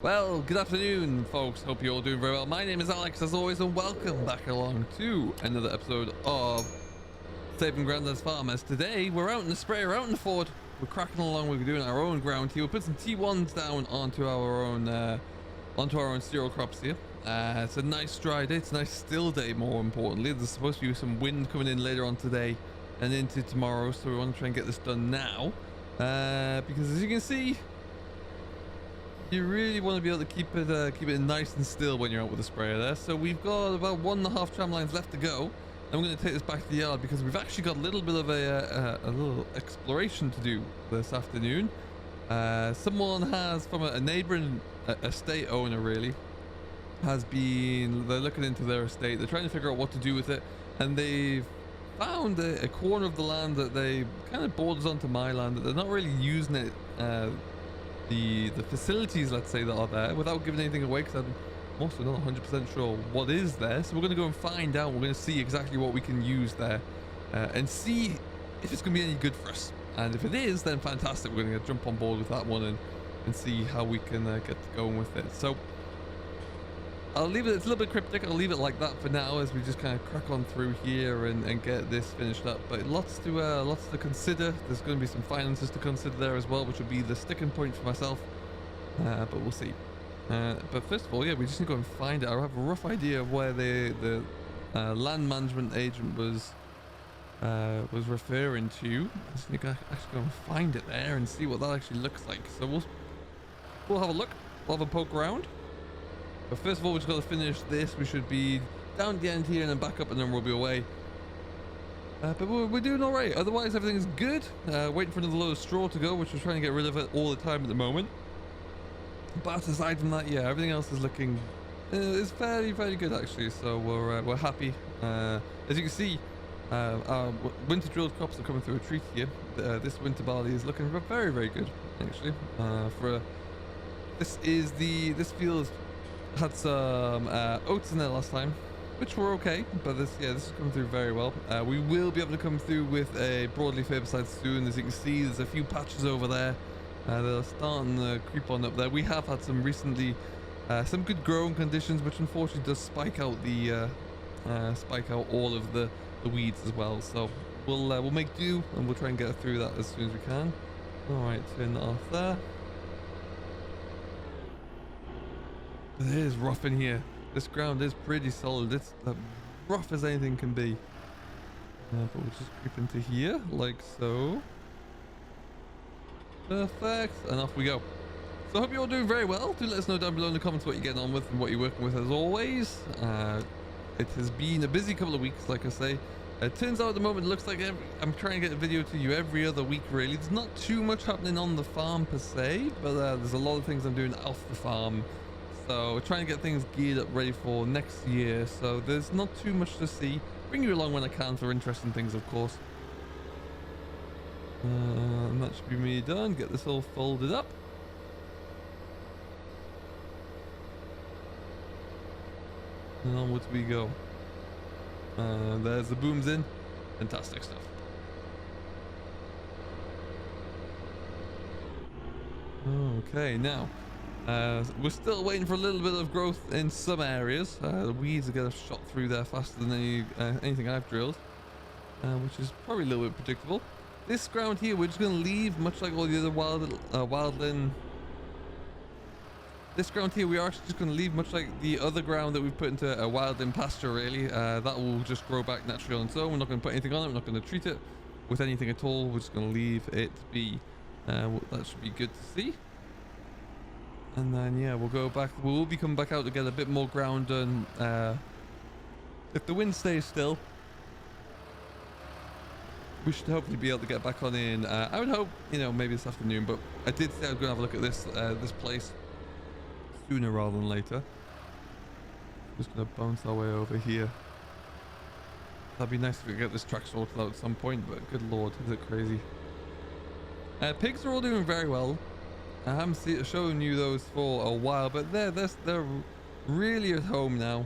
Well, good afternoon, folks. Hope you're all doing very well. My name is Alex, as always, and welcome back along to another episode of Saving Grandads Farm. As today, we're out in the spray, we're out in the ford, we're cracking along, we're doing our own ground here. We're putting some T1s down onto our own cereal crops here. It's a nice dry day, it's a nice still day, more importantly. There's supposed to be some wind coming in later on today and into tomorrow, so we want to try and get this done now. Because as you can see, you really want to be able to keep it nice and still when you're out with the sprayer there. So we've got about 1.5 tram lines left to go. And we're going to take this back to the yard because we've actually got a little bit of a little exploration to do this afternoon. Someone has, from a neighboring estate owner really, they're looking into their estate. They're trying to figure out what to do with it. And they've found a corner of the land that they kind of borders onto my land that they're not really using it, the facilities, let's say, that are there, without giving anything away, because I'm also not 100% sure what is there. So we're going to go and find out. We're going to see exactly what we can use there, and see if it's going to be any good for us. And if it is, then fantastic. We're going to jump on board with that one and see how we can get going with it. So I'll leave it, it's a little bit cryptic, I'll leave it like that for now as we just kind of crack on through here and get this finished up. But lots to consider. There's going to be some finances to consider there as well, which will be the sticking point for myself, but we'll see. But first of all, yeah, we just need to go and find it. I have a rough idea of where the land management agent was referring to. Just need to actually go and find it there and see what that actually looks like. So we'll have a look, we'll have a poke around. But first of all, we just got to finish this. We should be down at the end here and then back up, and then we'll be away. But we're doing all right. Otherwise, everything is good. Waiting for another load of straw to go, which we're trying to get rid of it all the time at the moment. But aside from that, yeah, everything else is looking is fairly good actually. So we're happy. As you can see, our winter drilled crops are coming through a treat here. This winter barley is looking very good actually. This field had some oats in there last time, which were okay, but this is coming through very well. We will be able to come through with a broadleaf herbicide soon. As you can see, there's a few patches over there that are starting to creep on up there. We have had some recently some good growing conditions, which unfortunately does spike out all of the weeds as well. So we'll make do, and we'll try and get through that as soon as we can. All right, turn that off there. It is rough in here. This ground is pretty solid. It's rough as anything can be. But we'll just creep into here like so. Perfect. And off we go. So I hope you're all doing very well. Do let us know down below in the comments what you're getting on with and what you're working with as always. It has been a busy couple of weeks, like I say. It turns out at the moment it looks like I'm trying to get a video to you every other week really. There's not too much happening on the farm per se, but there's a lot of things I'm doing off the farm. So we're trying to get things geared up ready for next year. So there's not too much to see. Bring you along when I can for interesting things, of course. And that should be me done. Get this all folded up. And onwards we go. There's the booms in. Fantastic stuff. Okay, now. We're still waiting for a little bit of growth in some areas. The weeds are getting shot through there faster than anything I've drilled, which is probably a little bit predictable. This ground here, we're just going to leave, much like all the other wildland. This ground here, we are actually just going to leave, much like the other ground that we've put into a wildland pasture. Really, that will just grow back naturally on its own. We're not going to put anything on it. We're not going to treat it with anything at all. We're just going to leave it be. That should be good to see. And then yeah, we'll go back. We'll be coming back out to get a bit more ground done. If the wind stays still, we should hopefully be able to get back on in. I would hope, maybe this afternoon. But I did say I was going to have a look at this place sooner rather than later. Just going to bounce our way over here. That'd be nice if we could get this track sorted out at some point. But good lord, is it crazy? Pigs are all doing very well. I haven't shown you those for a while, but they're really at home now.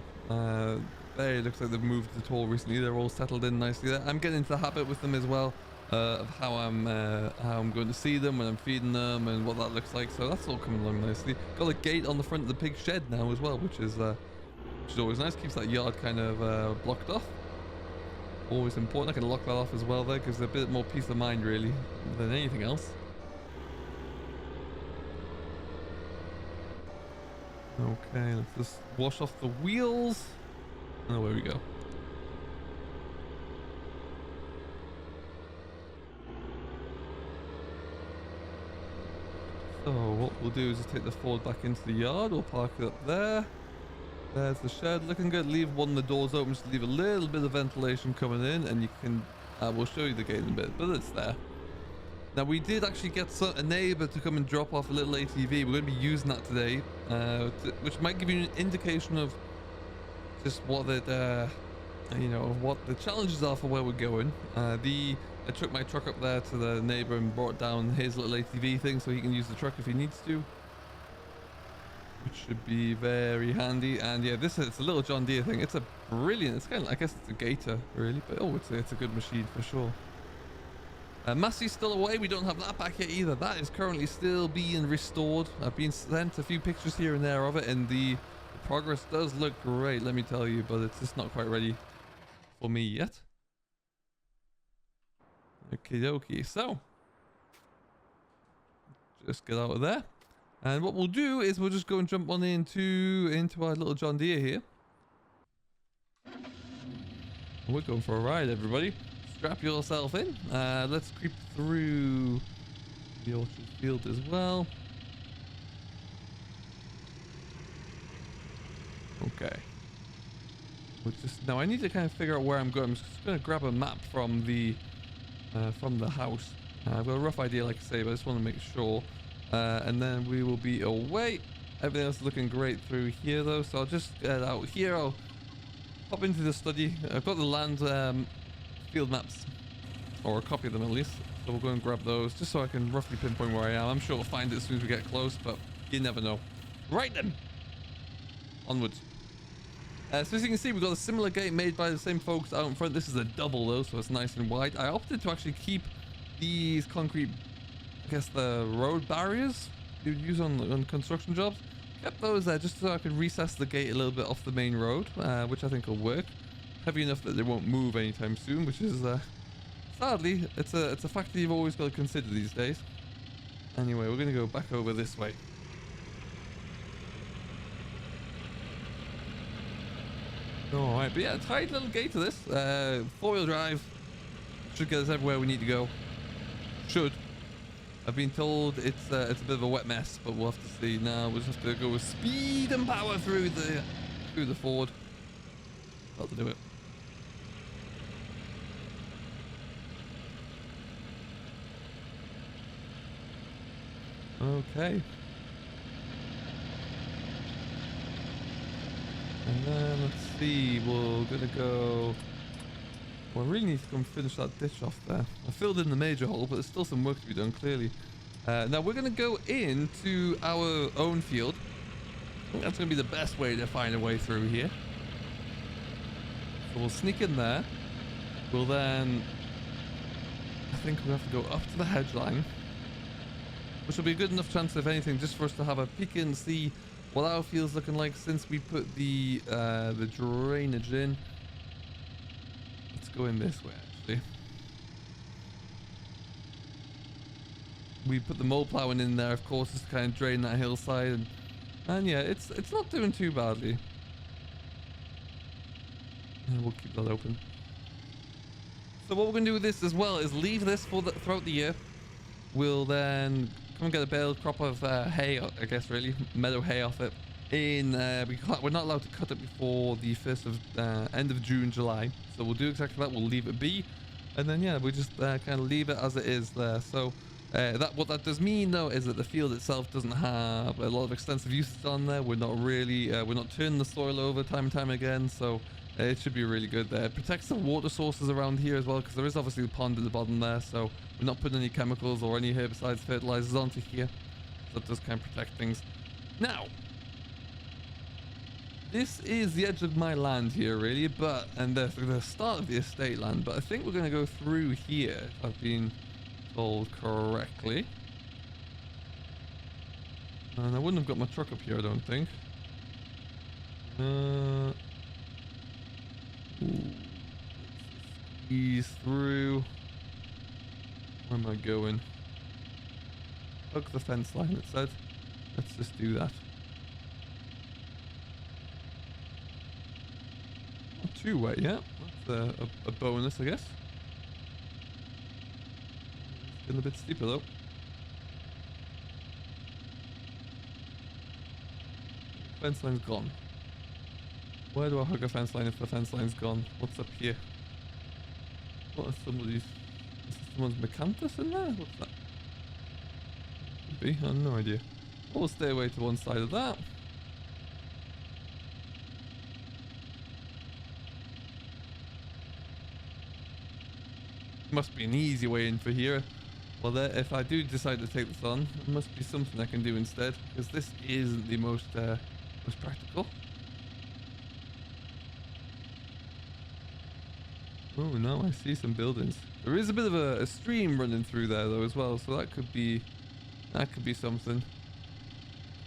It looks like they've moved at all recently. They're all settled in nicely there. I'm getting into the habit with them as well. of how I'm going to see them when I'm feeding them and what that looks like. So that's all coming along nicely. Got a gate on the front of the pig shed now as well, which is always nice. Keeps that yard kind of blocked off. Always important. I can lock that off as well there, gives a bit more peace of mind really than anything else. Okay, let's just wash off the wheels. Oh, where we go. So what we'll do is just take the Ford back into the yard. We'll park it up there. There's the shed, looking good. Leave one of the doors open, just leave a little bit of ventilation coming in, and you can. We'll show you the gate in a bit, but it's there. Now we did actually get a neighbour to come and drop off a little ATV. We're going to be using that today, which might give you an indication of just what what the challenges are for where we're going. I took my truck up there to the neighbour and brought down his little ATV thing so he can use the truck if he needs to, which should be very handy. And yeah, it's a little John Deere thing. It's a brilliant. It's kind of, I guess it's a Gator really, but it's a good machine for sure. Massey's still away. We don't have that back yet either. That is currently still being restored. I've been sent a few pictures here and there of it, and the progress does look great, let me tell you, but it's just not quite ready for me yet. Okie dokie, so just get out of there, and what we'll do is we'll just go and jump on into our little John Deere here. We're going for a ride, everybody. Strap yourself in. Let's creep through the orchard field as well. Okay. Now I need to kind of figure out where I'm going. I'm just going to grab a map from the house. I've got a rough idea, like I say, but I just want to make sure. And then we will be away. Everything else is looking great through here, though. So I'll just get out here. I'll pop into the study. I've got the land field maps, or a copy of them at least. So we'll go and grab those, just so I can roughly pinpoint where I am. I'm sure we'll find it as soon as we get close, but you never know. Right then. Onwards. So as you can see, we've got a similar gate made by the same folks out in front. This is a double though, so it's nice and wide. I opted to actually keep these concrete, I guess the road barriers you use on construction jobs. Kept those there just so I could recess the gate a little bit off the main road, which I think will work. Heavy enough that they won't move anytime soon, which is sadly, it's a factor you've always got to consider these days. Anyway, we're going to go back over this way. Alright, but yeah, tight little gate to this. 4-wheel drive. Should get us everywhere we need to go. Should. I've been told it's a bit of a wet mess, but we'll have to see. Now we'll just have to go with speed and power through the Ford. Got to do it. Okay. And then let's see, we're gonna go. Well, I really need to come finish that ditch off there. I filled in the major hole, but there's still some work to be done, clearly. Now we're gonna go into our own field. I think that's gonna be the best way to find a way through here. So we'll sneak in there. We'll then, I think we'll have to go up to the hedge line, which will be a good enough chance, if anything, just for us to have a peek and see what our field's looking like since we put the drainage in. Let's go in this way, actually. We put the mow plowing in there, of course, just to kind of drain that hillside, and yeah, it's not doing too badly. And we'll keep that open. So what we're going to do with this as well is leave this for throughout the year. We'll then come and get a bale crop of hay, I guess, really, meadow hay off it. We're not allowed to cut it before the end of June, July. So we'll do exactly that. We'll leave it be, and then yeah, we just kind of leave it as it is there. So what that does mean though is that the field itself doesn't have a lot of extensive uses on there. We're not really we're not turning the soil over time and time again. So it should be really good there. It protects the water sources around here as well, because there is obviously a pond at the bottom there. So we're not putting any chemicals or any herbicides, fertilizers onto here. So that does kind of protect things. Now, This is the edge of my land here, really, but and the start of the estate land. But I think we're going to go through here, if I've been told correctly. And I wouldn't have got my truck up here, I don't think. Ease through. Where am I going? Hug the fence line, it said. Let's just do that. Not too wet yet. That's a bonus, I guess. It's getting a bit steeper though. Fence line's gone. Where do I hug a fence line if the fence line's gone? What's up here? What is somebody's... Is this someone's Mecanthus in there? What's that? Could be, I have no idea. We'll stay away to one side of that. Must be an easy way in for here. Well, there, if I do decide to take this on, there must be something I can do instead, because this isn't the most practical. Oh no, I see some buildings. There is a bit of a stream running through there though as well, so that could be something.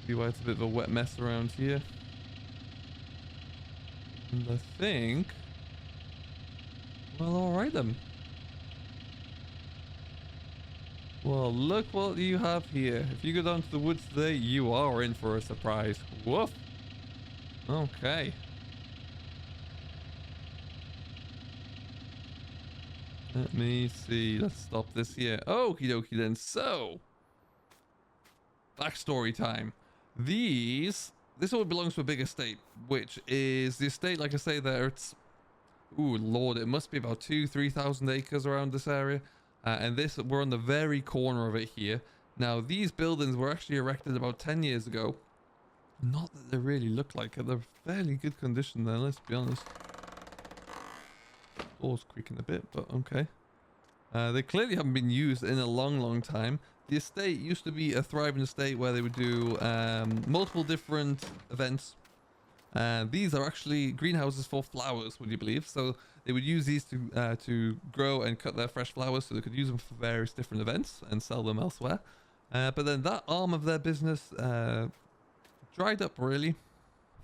See why it's a bit of a wet mess around here. And I think, well, alright then. Well, look what you have here. If you go down to the woods today, you are in for a surprise. Woof. Okay. Let me see. Let's stop this here. Okie dokie then. So, backstory time. This all belongs to a big estate, which is the estate, like I say there, it's, ooh, lord, it must be about 2,000-3,000 acres around this area. And this, we're on the very corner of it here. Now, these buildings were actually erected about 10 years ago. Not that they really look like it. They're fairly good condition there, let's be honest. Door's creaking a bit, but okay. They clearly haven't been used in a long time. The estate used to be a thriving estate where they would do multiple different events. These are actually greenhouses for flowers, would you believe? So they would use these to grow and cut their fresh flowers so they could use them for various different events and sell them elsewhere. But then that arm of their business dried up, really,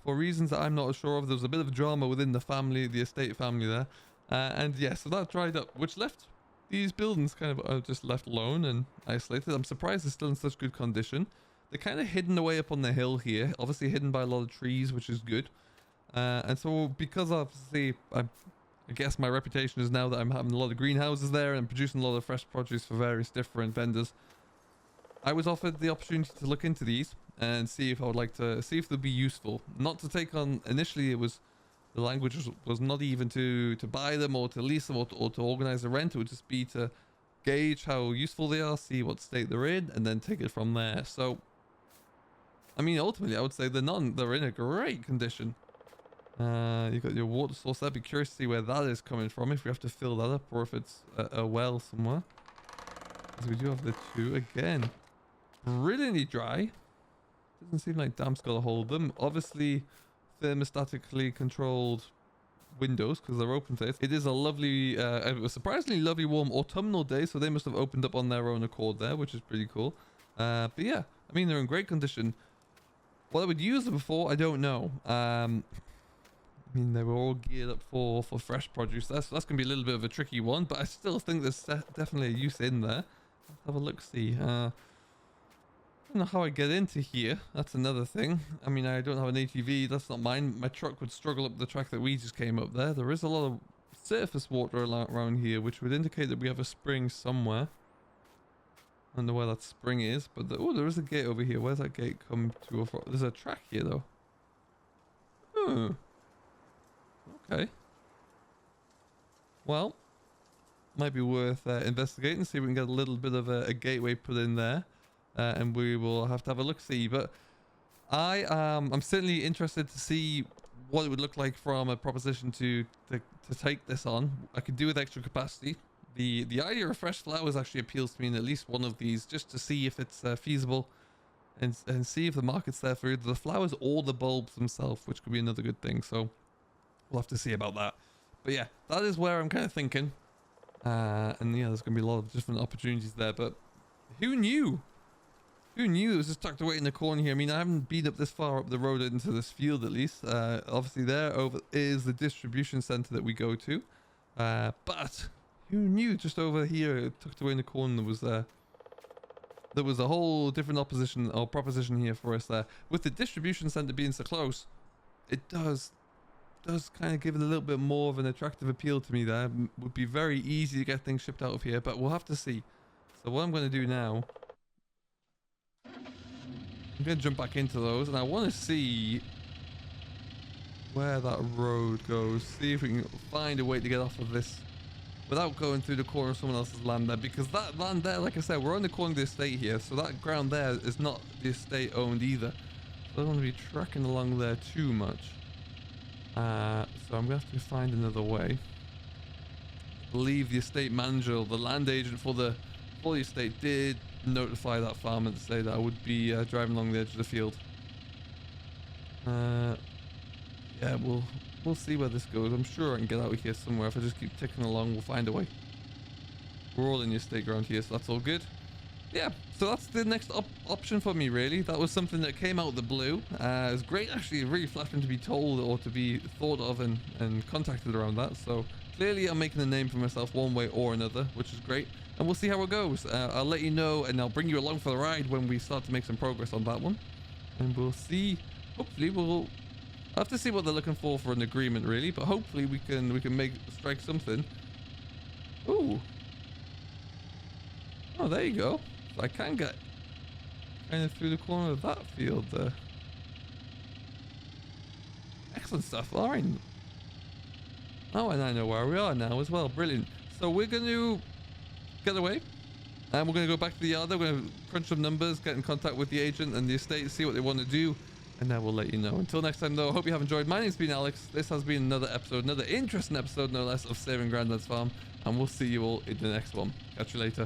for reasons that I'm not sure of. There was a bit of drama within the family, the estate family there. And yeah, so that dried up, which left these buildings kind of just left alone and isolated. I'm surprised they're still in such good condition. They're kind of hidden away up on the hill here, obviously hidden by a lot of trees, which is good. And so because obviously, I guess my reputation is now that I'm having a lot of greenhouses there and producing a lot of fresh produce for various different vendors, I was offered the opportunity to look into these and see if I would like to, see if they'd be useful. Not to take on, initially it was, the language was not even to buy them or to lease them or to organize a rent. It would just be to gauge how useful they are, see what state they're in, and then take it from there. So, I mean, ultimately, I would say they're in a great condition. You've got your water source there. I'd be curious to see where that is coming from, if we have to fill that up or if it's a well somewhere. Because we do have the two again. Brilliantly dry. Doesn't seem like damp's got to hold them. Obviously, thermostatically controlled windows because they're open to it. It is a lovely, a surprisingly lovely warm autumnal day, so they must have opened up on their own accord there, which is pretty cool. But yeah, I mean, they're in great condition. What I would use them for, I don't know. I mean, they were all geared up for fresh produce. That's going to be a little bit of a tricky one, but I still think there's definitely a use in there. Let's have a look-see. I don't know how I get into here. That's another thing. I mean, I don't have an ATV. That's not mine. My truck would struggle up the track that we just came up there. There is a lot of surface water around here, which would indicate that we have a spring somewhere. I don't know where that spring is, but oh, there is a gate over here. Where's that gate come to? There's a track here, though. Hmm. Okay. Well, might be worth investigating, see if we can get a little bit of a gateway put in there. And we will have to have a look-see. But I'm certainly interested to see what it would look like from a proposition to take this on. I could do with extra capacity. The idea of fresh flowers actually appeals to me in at least one of these, just to see if it's feasible and see if the market's there for either the flowers or the bulbs themselves, which could be another good thing. So we'll have to see about that. But yeah, that is where I'm kind of thinking. And yeah, there's going to be a lot of different opportunities there. But who knew? Who knew it was just tucked away in the corner here? I mean, I haven't been up this far up the road into this field, at least. Obviously, there over is the distribution center that we go to. But who knew? Just over here, tucked away in the corner, there was a whole different opposition or proposition here for us there. With the distribution center being so close, it does kind of give it a little bit more of an attractive appeal to me there. Would be very easy to get things shipped out of here, but we'll have to see. So what I'm going to do now, I'm going to jump back into those, and I want to see where that road goes. See if we can find a way to get off of this without going through the corner of someone else's land there, because that land there, like I said, we're on the corner of the estate here, so that ground there is not the estate owned either. So I don't want to be trekking along there too much. So I'm going to have to find another way. I believe the estate manager or the land agent for the estate did notify that farmer to say that I would be driving along the edge of the field. Yeah, we'll see where this goes. I'm sure I can get out of here somewhere. If I just keep ticking along, we'll find a way. We're all in the estate ground here, so that's all good. Yeah, so that's the next option for me, really. That was something that came out of the blue. It was great, actually, really flattering to be told or to be thought of and contacted around that. So clearly I'm making a name for myself one way or another, which is great. And we'll see how it goes. I'll let you know, and I'll bring you along for the ride when we start to make some progress on that one. And we'll see. Hopefully we'll have to see what they're looking for an agreement, really. But hopefully we can strike something. Ooh. Oh, there you go. So I can get kind of through the corner of that field there. Excellent stuff. All right. Oh, and I know where we are now as well. Brilliant. So we're going to get away, and we're going to go back to the yard. We're going to crunch some numbers, get in contact with the agent and the estate, see what they want to do, and then we'll let you know. Until next time, though, I hope you have enjoyed. My name's been Alex. This has been another episode, another interesting episode, no less, of Saving Grandads Farm, and we'll see you all in the next one. Catch you later.